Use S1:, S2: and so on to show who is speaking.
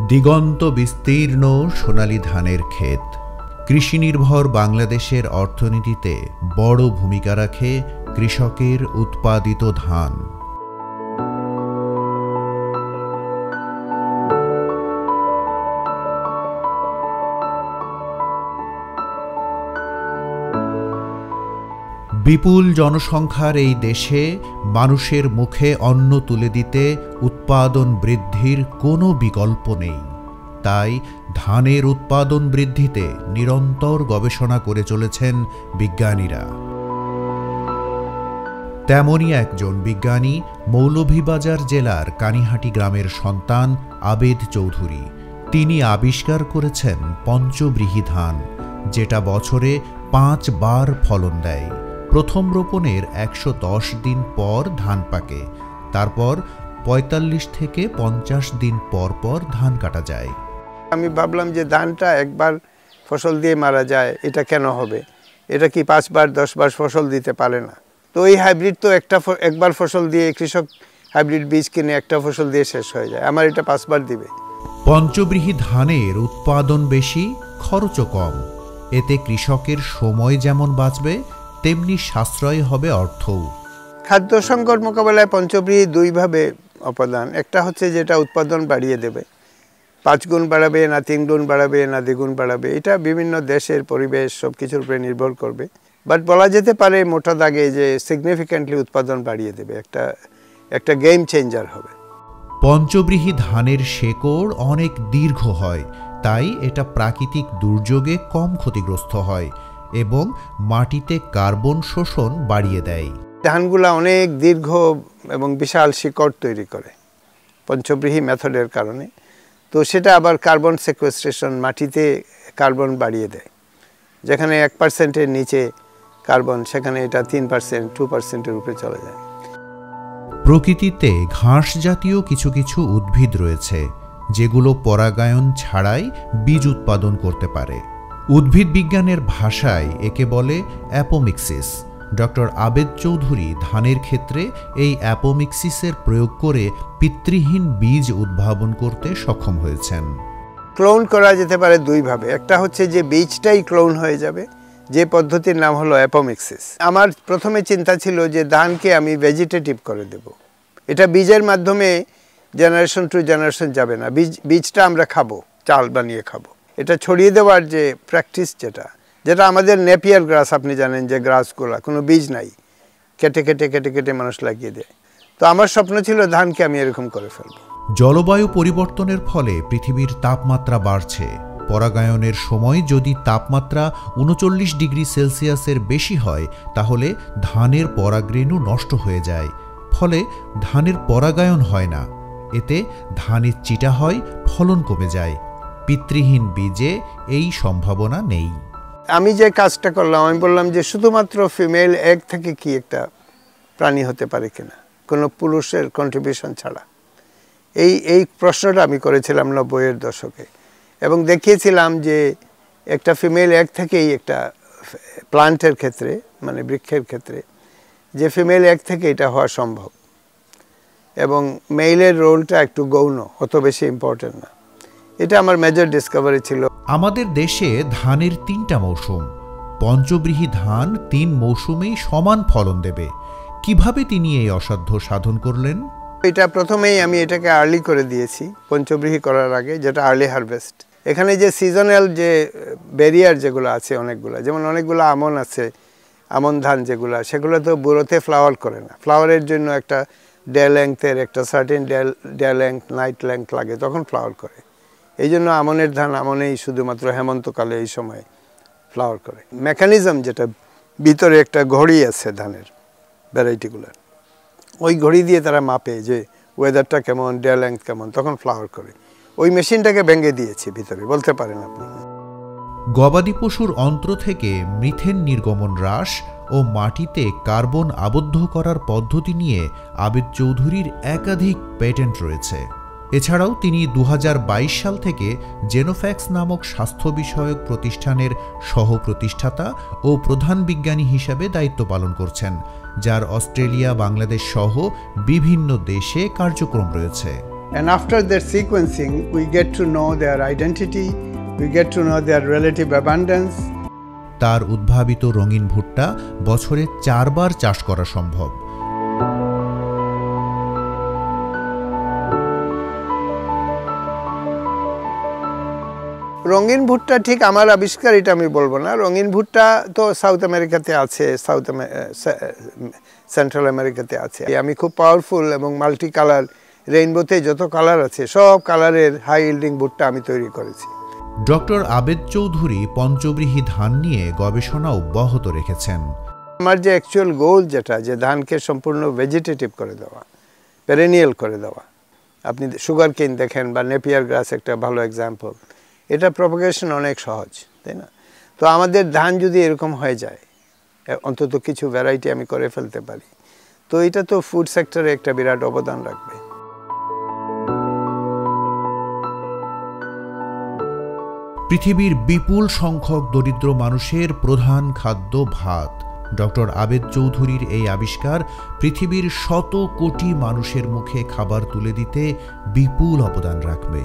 S1: দিগন্ত বিস্তীর্ণ সোনালী ধানের ক্ষেত। কৃষি নির্ভর বাংলাদেশের অর্থনীতিতে বড় ভূমিকা রাখে কৃষকের উৎপাদিত ধান। বিপুল জনসংখ্যার এই দেশে মানুষের মুখে অন্ন তুলে দিতে উৎপাদন বৃদ্ধির কোনো বিকল্প নেই। তাই ধানের উৎপাদন বৃদ্ধিতে নিরন্তর গবেষণা করে চলেছেন বিজ্ঞানীরা। তেমনই একজন বিজ্ঞানী মৌলভীবাজার জেলার কানিহাটি গ্রামের সন্তান আবেদ চৌধুরী। তিনি আবিষ্কার করেছেন পঞ্চব্রীহি ধান, যেটা বছরে 5 বার ফলন দেয়। প্রথম রোপণের 110 দিন পর ধান পাকে, তারপর 45 থেকে 50 দিন পর পর ধান কাটা যায়।
S2: আমি ভাবলাম যে ধানটা একবার ফসল দিয়ে মারা যায়, এটা কেন হবে? এটা কি 5 বার 10 বার ফসল দিতে পারে না? তো এই হাইব্রিড তো একবার ফসল দিয়ে কৃষক হাইব্রিড বীজ কিনে একটা ফসল দিয়ে শেষ হয়ে যায়, আমার এটা 5 বার দিবে।
S1: পঞ্চব্রীহি ধানের উৎপাদন বেশি, খরচও কম। এতে কৃষকের সময় যেমন বাঁচবে, তেমনি সাশ্রয় হবে অর্থও।
S2: খাদ্য সংকট মোকাবেলায় পঞ্চব্রীহি দুইভাবে অবদান। একটা হচ্ছে যেটা উৎপাদন বাড়িয়ে দেবে, 5 গুণ বাড়াবে না 3 গুণ বাড়াবে না 2 গুণ বাড়াবে, এটা বিভিন্ন দেশের পরিবেশ সব কিছুর উপরে নির্ভর করবে। বাট বলা যেতে পারে মোটা দাগে যে সিগনিফিক্যান্টলি উৎপাদন বাড়িয়ে দেবে, একটা গেম চেঞ্জার হবে।
S1: পঞ্চব্রীহি ধানের শেকড় অনেক দীর্ঘ হয়, তাই এটা প্রাকৃতিক দুর্যোগে কম ক্ষতিগ্রস্ত হয় এবং মাটিতে কার্বন শোষণ বাড়িয়ে দেয়।
S2: ধানগুলা অনেক দীর্ঘ এবং বিশাল শিকড় তৈরি করে পঞ্চব্রীহি মেথডের কারণে। তো সেটা আবার কার্বন সেকুয়েস্ট্রেশন, মাটিতে কার্বন বাড়িয়ে দেয়। যেখানে 1%-এর নিচে কার্বন, সেখানে এটা 3%, 2%-এর উপরে চলে যায়।
S1: প্রকৃতিতে ঘাস জাতীয় কিছু কিছু উদ্ভিদ রয়েছে যেগুলো পরাগায়ন ছাড়াই বীজ উৎপাদন করতে পারে। উদ্ভিদ বিজ্ঞানের ভাষায় একে বলে অ্যাপোমিক্সিস। ডক্টর আবেদ চৌধুরী ধানের ক্ষেত্রে এই অ্যাপোমিক্সিসের প্রয়োগ করে পিতৃহীন বীজ উদ্ভাবন করতে সক্ষম হয়েছেন।
S2: ক্লোন করা যেতে পারে দুইভাবে। একটা হচ্ছে যে বীজটাই ক্লোন হয়ে যাবে, যে পদ্ধতির নাম হলো অ্যাপোমিক্সিস। আমার প্রথমে চিন্তা ছিল যে ধানকে আমি ভেজিটেটিভ করে দেব, এটা বীজের মাধ্যমে জেনারেশন টু জেনারেশন যাবে না, বীজটা আমরা খাবো, চাল বানিয়ে খাবো। এটা ছড়িয়ে দেওয়ার যে প্র্যাকটিস, যেটা আমাদের নেপিয়ার গ্রাস, আপনি জানেন যে গ্রাসগুলো কোনো বীজ নাই, কেটে কেটে কেটে কেটে মানুষ লাগিয়ে দেয়। তো আমার স্বপ্ন ছিল ধানকে আমি এরকম করে ফেলবো।
S1: জলবায়ু পরিবর্তনের ফলে পৃথিবীর তাপমাত্রা বাড়ছে। পরাগায়নের সময় যদি তাপমাত্রা 39 ডিগ্রি সেলসিয়াসের বেশি হয়, তাহলে ধানের পরাগরেণু নষ্ট হয়ে যায়, ফলে ধানের পরাগায়ন হয় না। এতে ধানের চিটা হয়, ফলন কমে যায়। পিতৃহীন বীজে এই সম্ভাবনা নেই।
S2: আমি যে কাজটা করলাম, আমি বললাম যে শুধুমাত্র ফিমেল এগ থেকে কি একটা প্রাণী হতে পারে কিনা, কোনো পুরুষের কন্ট্রিবিউশন ছাড়া। এই প্রশ্নটা আমি করেছিলাম 90-এর দশকে, এবং দেখিয়েছিলাম যে একটা ফিমেল এগ থেকেই একটা প্লান্টের ক্ষেত্রে, মানে বৃক্ষের ক্ষেত্রে, যে ফিমেল এগ থেকে এটা হওয়া সম্ভব, এবং মেইলের রোলটা একটু গৌণ, অত বেশি ইম্পর্টেন্ট না। এটা আমার মেজর ডিসকভারি ছিল।
S1: আমাদের দেশে ধানের 3টা মৌসুম। পঞ্চব্রীহি ধান 3 মৌসুমেই সমান ফলন দেবে। কিভাবে তিনি এই অসাধ্য সাধন করলেন?
S2: এটা প্রথমেই আমি এটাকে আর্লি করে দিয়েছি পঞ্চব্রীহি করার আগে, যেটা আর্লি হারভেস্ট। এখানে যে সিজনাল যে ব্যারিয়ার যেগুলো আছে অনেকগুলো, যেমন অনেকগুলো আমন আছে, আমন ধান যেগুলো, সেগুলো তো বুড়োতে ফ্লাওয়ার করে না। ফ্লাওয়ারের জন্য একটা ডে লেংথের, একটা certain day length, night length লাগে, তখন ফ্লাওয়ার করে। এই জন্য আমনের ধান আমনেই শুধুমাত্র হেমন্তকালে এই সময় ফ্লাওয়ার করে। মেকানিজম যেটা, ভিতরে একটা ঘড়ি আছে ধানের ভ্যারাইটিগুলোর, ওই ঘড়ি দিয়ে তারা মাপে যে ওয়েদারটা কেমন, ডে লেংথ কেমন, তখন ফ্লাওয়ার করে। ওই মেশিনটাকে ভেঙে দিয়েছি ভিতরে, বলতে পারেন আপনি।
S1: গবাদি পশুর অন্ত্র থেকে মিথেন নির্গমন হ্রাস ও মাটিতে কার্বন আবদ্ধ করার পদ্ধতি নিয়ে আবেদ চৌধুরীর একাধিক পেটেন্ট রয়েছে। এছাড়াও তিনি 2022 সাল থেকে জেনোফ্যাক্স নামক স্বাস্থ্য বিষয়ক প্রতিষ্ঠানের সহ-প্রতিষ্ঠাতা ও প্রধান বিজ্ঞানী হিসাবে দায়িত্ব পালন করছেন, যার অস্ট্রেলিয়া, বাংলাদেশ সহ বিভিন্ন দেশে কার্যক্রম রয়েছে।
S2: And after their sequencing, we get to know their identity, we get to know their relative abundance.
S1: তার উদ্ভাবিত রঙিন ভুট্টা বছরে 4 বার চাষ করা সম্ভব।
S2: রঙিন ভুট্টা ঠিক আমার আবিষ্কার এটা আমি বলবো না। রঙিন ভুট্টা তো সাউথ আমেরিকাতে আছে, সেন্ট্রাল আমেরিকাতে আছে। আমি খুব পাওয়ারফুল এবং মাল্টি কালার, রেইনবোতে যত কালার আছে সব কালারের হাই ইল্ডিং ভুট্টা আমি তৈরি করেছি।
S1: ডক্টর আবেদ চৌধুরী পঞ্চব্রীহি ধান নিয়ে গবেষণা অব্যাহত রেখেছেন।
S2: আমার যে অ্যাকচুয়াল গোল যেটা, যে ধানকে সম্পূর্ণ ভেজিটেটিভ করে দেওয়া, পেরেনিয়াল করে দেওয়া। আপনি সুগার কেন দেখেন বা নেপিয়ার গ্রাস একটা ভালো এক্সাম্পল, এটা প্রপাগেশন অনেক সহজ, তাই না? তো আমাদের ধান যদি এরকম হয়ে যায়, অন্তত কিছু ভ্যারাইটি আমি করে ফেলতে পারি, তো এটা তো ফুড সেক্টরে একটা বিরাট অবদান রাখবে।
S1: পৃথিবীর বিপুল সংখ্যক দরিদ্র মানুষের প্রধান খাদ্য ভাত। ডক্টর আবেদ চৌধুরীর এই আবিষ্কার পৃথিবীর শত কোটি মানুষের মুখে খাবার তুলে দিতে বিপুল অবদান রাখবে।